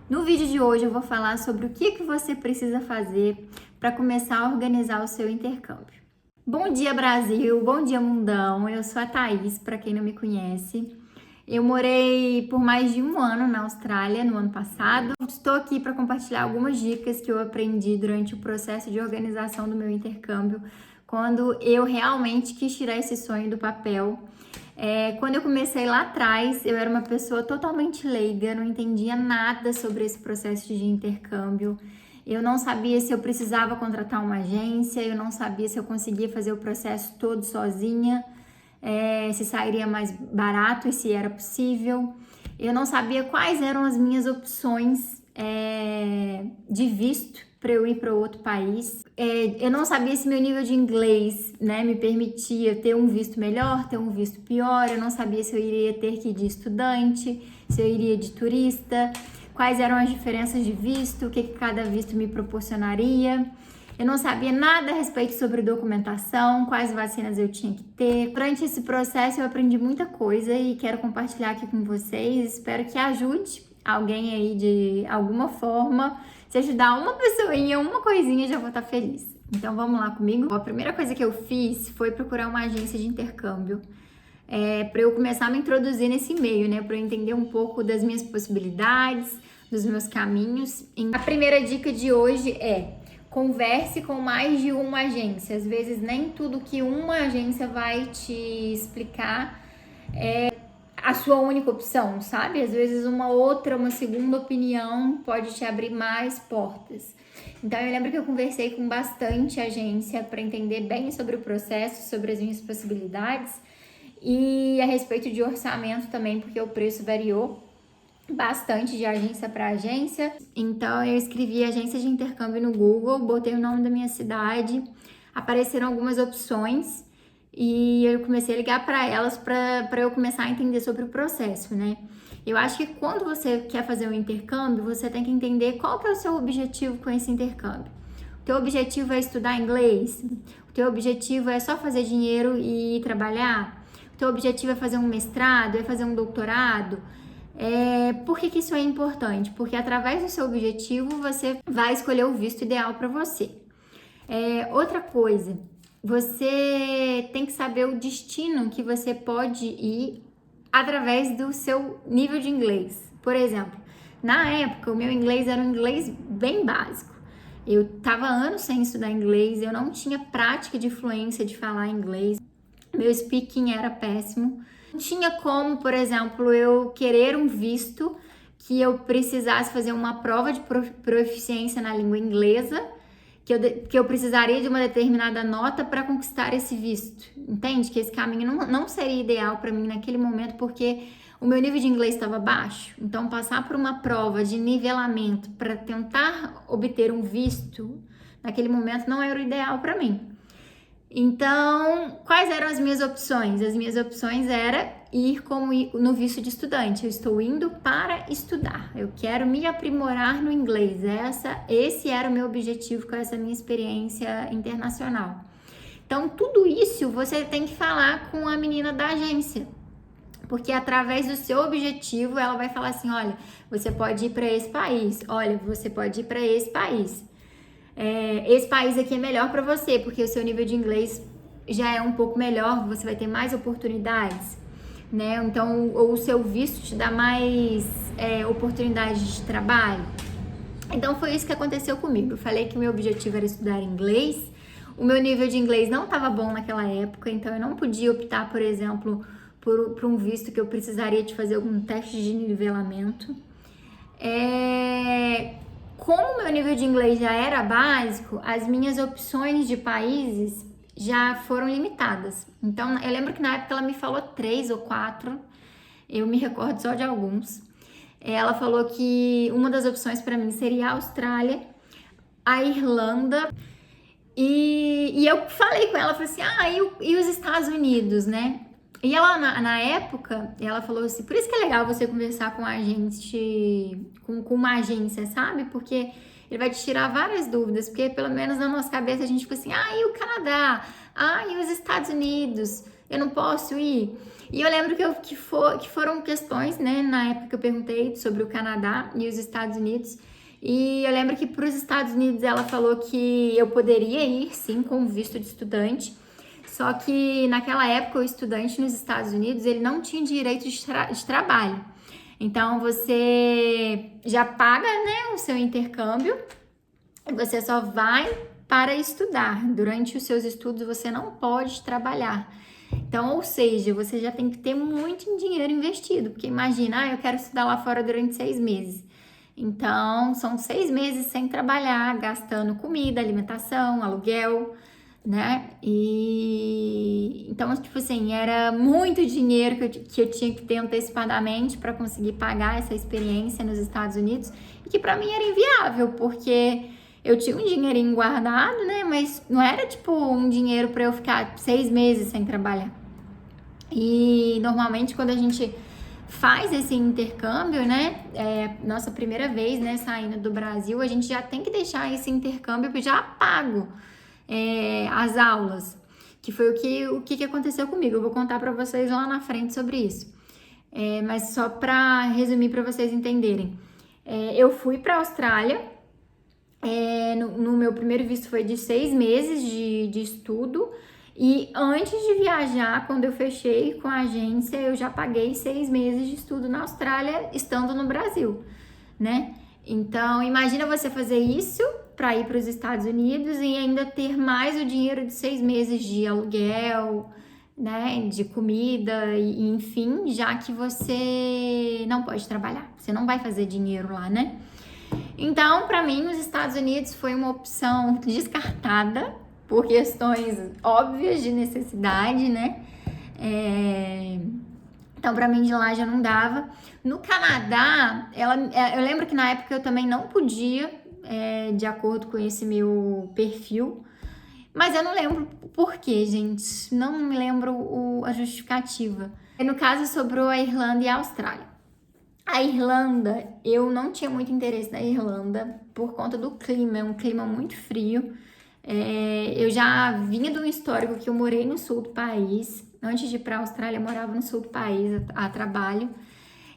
No vídeo de hoje eu vou falar sobre o que você precisa fazer para começar a organizar o seu intercâmbio. Bom dia, Brasil! Bom dia, mundão! Eu sou a Thaís, para quem não me conhece. Eu morei por mais de um ano na Austrália no ano passado. Estou aqui para compartilhar algumas dicas que eu aprendi durante o processo de organização do meu intercâmbio, quando eu realmente quis tirar esse sonho do papel. Quando eu comecei lá atrás, eu era uma pessoa totalmente leiga, não entendia nada sobre esse processo de intercâmbio. Eu não sabia se eu precisava contratar uma agência, eu não sabia se eu conseguia fazer o processo todo sozinha, se sairia mais barato e se era possível. Eu não sabia quais eram as minhas opções de visto para eu ir para outro país. Eu não sabia se meu nível de inglês, me permitia ter um visto melhor, ter um visto pior. Eu não sabia se eu iria ter que ir de estudante, se eu iria de turista, quais eram as diferenças de visto, o que cada visto me proporcionaria. Eu não sabia nada a respeito sobre documentação, quais vacinas eu tinha que ter. Durante esse processo eu aprendi muita coisa e quero compartilhar aqui com vocês. Espero que ajude alguém aí de alguma forma. Se ajudar uma pessoinha, uma coisinha, já vou estar feliz. Então vamos lá comigo? A primeira coisa que eu fiz foi procurar uma agência de intercâmbio para eu começar a me introduzir nesse meio, para eu entender um pouco das minhas possibilidades, dos meus caminhos. A primeira dica de hoje é: converse com mais de uma agência. Às vezes nem tudo que uma agência vai te explicar é a sua única opção, sabe? Às vezes uma segunda opinião pode te abrir mais portas. Então eu lembro que eu conversei com bastante agência para entender bem sobre o processo, sobre as minhas possibilidades e a respeito de orçamento também, porque o preço variou bastante de agência para agência. Então eu escrevi agência de intercâmbio no Google, botei o nome da minha cidade, apareceram algumas opções e eu comecei a ligar para elas para eu começar a entender sobre o processo, Eu acho que quando você quer fazer um intercâmbio, você tem que entender qual que é o seu objetivo com esse intercâmbio. O teu objetivo é estudar inglês? O teu objetivo é só fazer dinheiro e ir trabalhar? O teu objetivo é fazer um mestrado? É fazer um doutorado? Por que isso é importante? Porque através do seu objetivo você vai escolher o visto ideal para você. Outra coisa, você tem que saber o destino que você pode ir através do seu nível de inglês. Por exemplo, na época o meu inglês era um inglês bem básico. Eu estava anos sem estudar inglês, eu não tinha prática de fluência de falar inglês, meu speaking era péssimo. Não tinha como, por exemplo, eu querer um visto que eu precisasse fazer uma prova de proficiência na língua inglesa, que eu precisaria de uma determinada nota para conquistar esse visto. Entende? Que esse caminho não seria ideal para mim naquele momento, porque o meu nível de inglês estava baixo. Então, passar por uma prova de nivelamento para tentar obter um visto, naquele momento não era o ideal para mim. Então, quais eram as minhas opções? As minhas opções eram ir no visto de estudante. Eu estou indo para estudar. Eu quero me aprimorar no inglês. Esse era o meu objetivo com essa minha experiência internacional. Então, tudo isso você tem que falar com a menina da agência. Porque através do seu objetivo, ela vai falar assim: olha, você pode ir para esse país. Olha, você pode ir para esse país. Esse país aqui é melhor para você, porque o seu nível de inglês já é um pouco melhor, você vai ter mais oportunidades, Então, ou o seu visto te dá mais oportunidades de trabalho. Então, foi isso que aconteceu comigo. Eu falei que o meu objetivo era estudar inglês, o meu nível de inglês não estava bom naquela época, então eu não podia optar, por exemplo, por um visto que eu precisaria de fazer algum teste de nivelamento. Como meu nível de inglês já era básico, as minhas opções de países já foram limitadas. Então, eu lembro que na época ela me falou 3 ou 4, eu me recordo só de alguns. Ela falou que uma das opções para mim seria a Austrália, a Irlanda, e eu falei com ela, falei assim, e os Estados Unidos, E ela, na época, ela falou assim, por isso que é legal você conversar com a gente, com uma agência, sabe? Porque ele vai te tirar várias dúvidas, porque pelo menos na nossa cabeça a gente fica assim, e o Canadá? E os Estados Unidos? eu não posso ir. E eu lembro que foram questões, né, na época que eu perguntei sobre o Canadá e os Estados Unidos. E eu lembro que para os Estados Unidos ela falou que eu poderia ir, sim, com visto de estudante. Só que naquela época o estudante nos Estados Unidos ele não tinha direito de trabalho. Então você já paga, né, o seu intercâmbio e você só vai para estudar. Durante os seus estudos você não pode trabalhar. Então, ou seja, você já tem que ter muito dinheiro investido, porque imagina, eu quero estudar lá fora durante 6 meses. Então, são 6 meses sem trabalhar, gastando comida, alimentação, aluguel, né? E então, tipo assim, era muito dinheiro que eu tinha que ter antecipadamente para conseguir pagar essa experiência nos Estados Unidos, e que para mim era inviável, porque eu tinha um dinheirinho guardado, né? Mas não era tipo um dinheiro para eu ficar 6 meses sem trabalhar. E normalmente quando a gente faz esse intercâmbio, né? Nossa primeira vez, né? Saindo do Brasil, a gente já tem que deixar esse intercâmbio já pago, as aulas. Que foi o que aconteceu comigo. Eu vou contar para vocês lá na frente sobre isso. Mas só para resumir para vocês entenderem. Eu fui para a Austrália. No meu primeiro visto foi de 6 meses de estudo, e antes de viajar, quando eu fechei com a agência, eu já paguei 6 meses de estudo na Austrália, estando no Brasil, né? Então, imagina você fazer isso para ir para os Estados Unidos e ainda ter mais o dinheiro de 6 meses de aluguel, né? De comida, e enfim, já que você não pode trabalhar, você não vai fazer dinheiro lá, né? Então, para mim, os Estados Unidos foi uma opção descartada por questões óbvias de necessidade, né? Então, para mim, de lá já não dava. No Canadá, eu lembro que na época eu também não podia, de acordo com esse meu perfil, mas eu não lembro por quê, gente. Não me lembro a justificativa. No caso, sobrou a Irlanda e a Austrália. A Irlanda, eu não tinha muito interesse na Irlanda por conta do clima, é um clima muito frio. Eu já vinha de um histórico que eu morei no sul do país. Antes de ir para a Austrália, eu morava no sul do país a trabalho.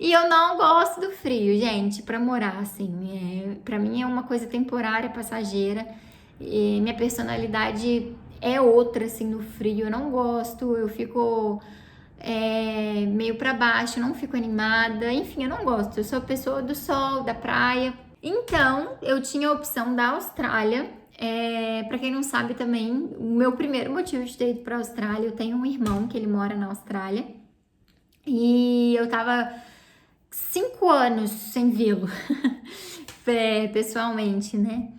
E eu não gosto do frio, gente, para morar, assim. Para mim é uma coisa temporária, passageira. E minha personalidade é outra, assim, no frio. Eu não gosto, eu fico meio para baixo, não fico animada, enfim, eu não gosto. Eu sou pessoa do sol, da praia. Então, eu tinha a opção da Austrália. Para quem não sabe também, o meu primeiro motivo de ter ido para a Austrália, eu tenho um irmão que ele mora na Austrália e eu tava 5 anos sem vê-lo pessoalmente, né?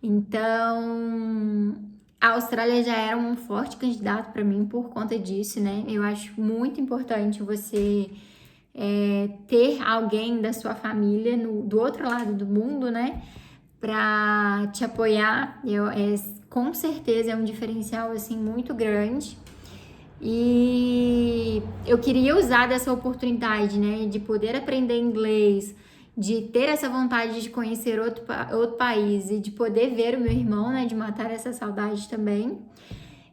Então, a Austrália já era um forte candidato para mim por conta disso, né? Eu acho muito importante você ter alguém da sua família do outro lado do mundo, né? Para te apoiar. Com certeza é um diferencial assim muito grande. E eu queria usar dessa oportunidade, né? De poder aprender inglês, de ter essa vontade de conhecer outro país e de poder ver o meu irmão, né? De matar essa saudade também.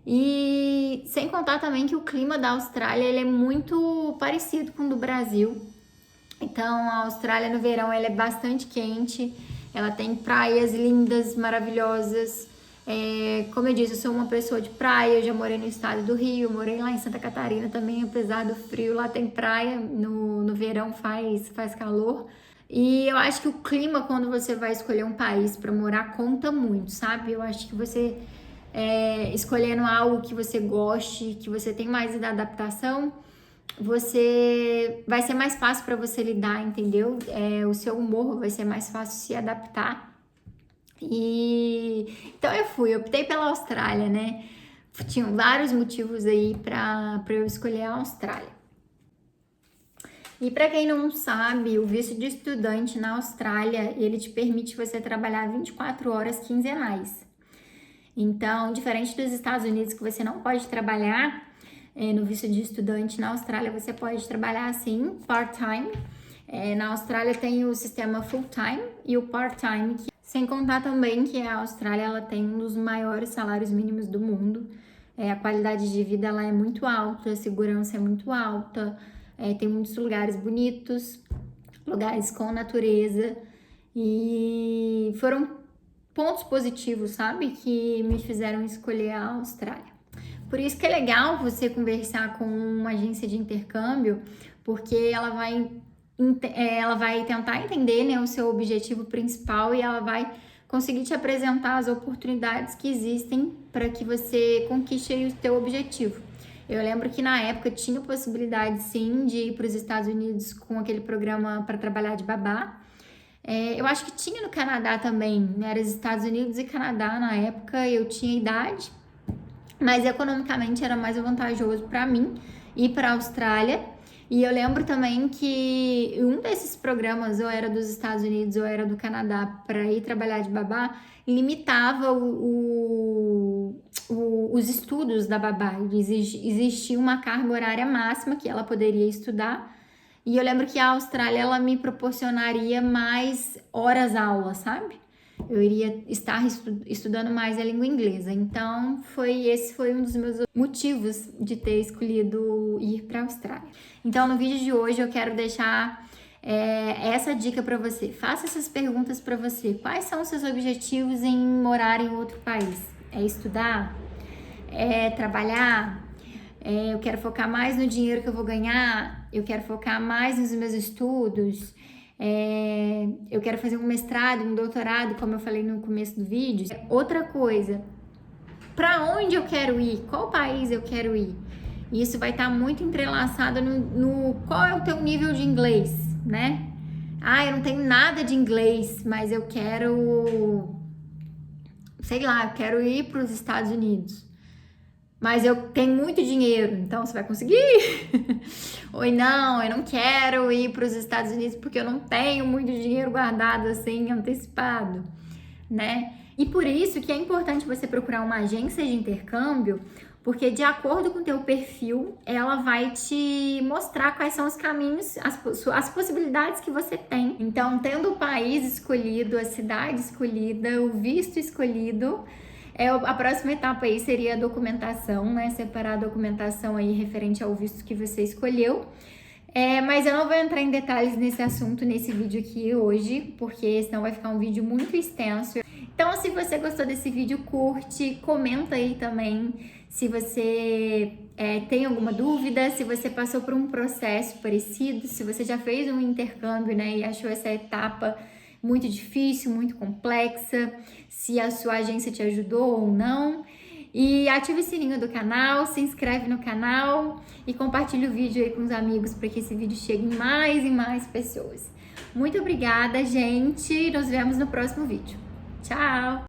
E sem contar também que o clima da Austrália ele é muito parecido com o do Brasil. Então, a Austrália no verão ela é bastante quente, ela tem praias lindas, maravilhosas. Como eu disse, eu sou uma pessoa de praia, eu já morei no estado do Rio, morei lá em Santa Catarina também, apesar do frio, lá tem praia, no verão faz calor. E eu acho que o clima, quando você vai escolher um país para morar, conta muito, sabe? Eu acho que você escolhendo algo que você goste, que você tem mais da adaptação, vai ser mais fácil para você lidar, entendeu? O seu humor vai ser mais fácil se adaptar. E então eu optei pela Austrália, né? Tinham vários motivos aí para eu escolher a Austrália. E para quem não sabe, o visto de estudante na Austrália, ele te permite você trabalhar 24 horas quinzenais. Então, diferente dos Estados Unidos, que você não pode trabalhar no visto de estudante, na Austrália você pode trabalhar assim, part-time. Na Austrália tem o sistema full-time e o part-time, sem contar também que a Austrália ela tem um dos maiores salários mínimos do mundo. A qualidade de vida lá é muito alta, a segurança é muito alta, tem muitos lugares bonitos, lugares com natureza, e foram pontos positivos, sabe, que me fizeram escolher a Austrália. Por isso que é legal você conversar com uma agência de intercâmbio, porque ela vai tentar entender, né, o seu objetivo principal, e ela vai conseguir te apresentar as oportunidades que existem para que você conquiste aí o seu objetivo. Eu lembro que na época tinha possibilidade sim de ir para os Estados Unidos com aquele programa para trabalhar de babá. Eu acho que tinha no Canadá também, né? Era os Estados Unidos e Canadá na época, eu tinha idade, mas economicamente era mais vantajoso para mim ir para a Austrália. E eu lembro também que um desses programas, ou era dos Estados Unidos ou era do Canadá, para ir trabalhar de babá, limitava os estudos da babá. Existia uma carga horária máxima que ela poderia estudar. E eu lembro que a Austrália, ela me proporcionaria mais horas aula, sabe? Eu iria estar estudando mais a língua inglesa. Então, esse foi um dos meus motivos de ter escolhido ir para a Austrália. Então, no vídeo de hoje, eu quero deixar essa dica para você. Faça essas perguntas para você. Quais são os seus objetivos em morar em outro país? É estudar? É trabalhar? Eu quero focar mais no dinheiro que eu vou ganhar? Eu quero focar mais nos meus estudos? Eu quero fazer um mestrado, um doutorado, como eu falei no começo do vídeo. Outra coisa, para onde eu quero ir? Qual país eu quero ir? Isso vai estar muito entrelaçado no qual é o teu nível de inglês, né? Eu não tenho nada de inglês, mas eu quero, sei lá, eu quero ir para os Estados Unidos. Mas eu tenho muito dinheiro, então você vai conseguir? Ou não, eu não quero ir para os Estados Unidos porque eu não tenho muito dinheiro guardado assim, antecipado, né? E por isso que é importante você procurar uma agência de intercâmbio, porque de acordo com o teu perfil, ela vai te mostrar quais são os caminhos, as possibilidades que você tem. Então, tendo o país escolhido, a cidade escolhida, o visto escolhido, a próxima etapa aí seria a documentação, né? Separar a documentação aí referente ao visto que você escolheu. Mas eu não vou entrar em detalhes nesse assunto nesse vídeo aqui hoje, porque senão vai ficar um vídeo muito extenso. Então, se você gostou desse vídeo, curte, comenta aí também se você tem alguma dúvida, se você passou por um processo parecido, se você já fez um intercâmbio, né, e achou essa etapa muito difícil, muito complexa, se a sua agência te ajudou ou não. E ative o sininho do canal, se inscreve no canal e compartilha o vídeo aí com os amigos para que esse vídeo chegue em mais e mais pessoas. Muito obrigada, gente. Nos vemos no próximo vídeo. Tchau!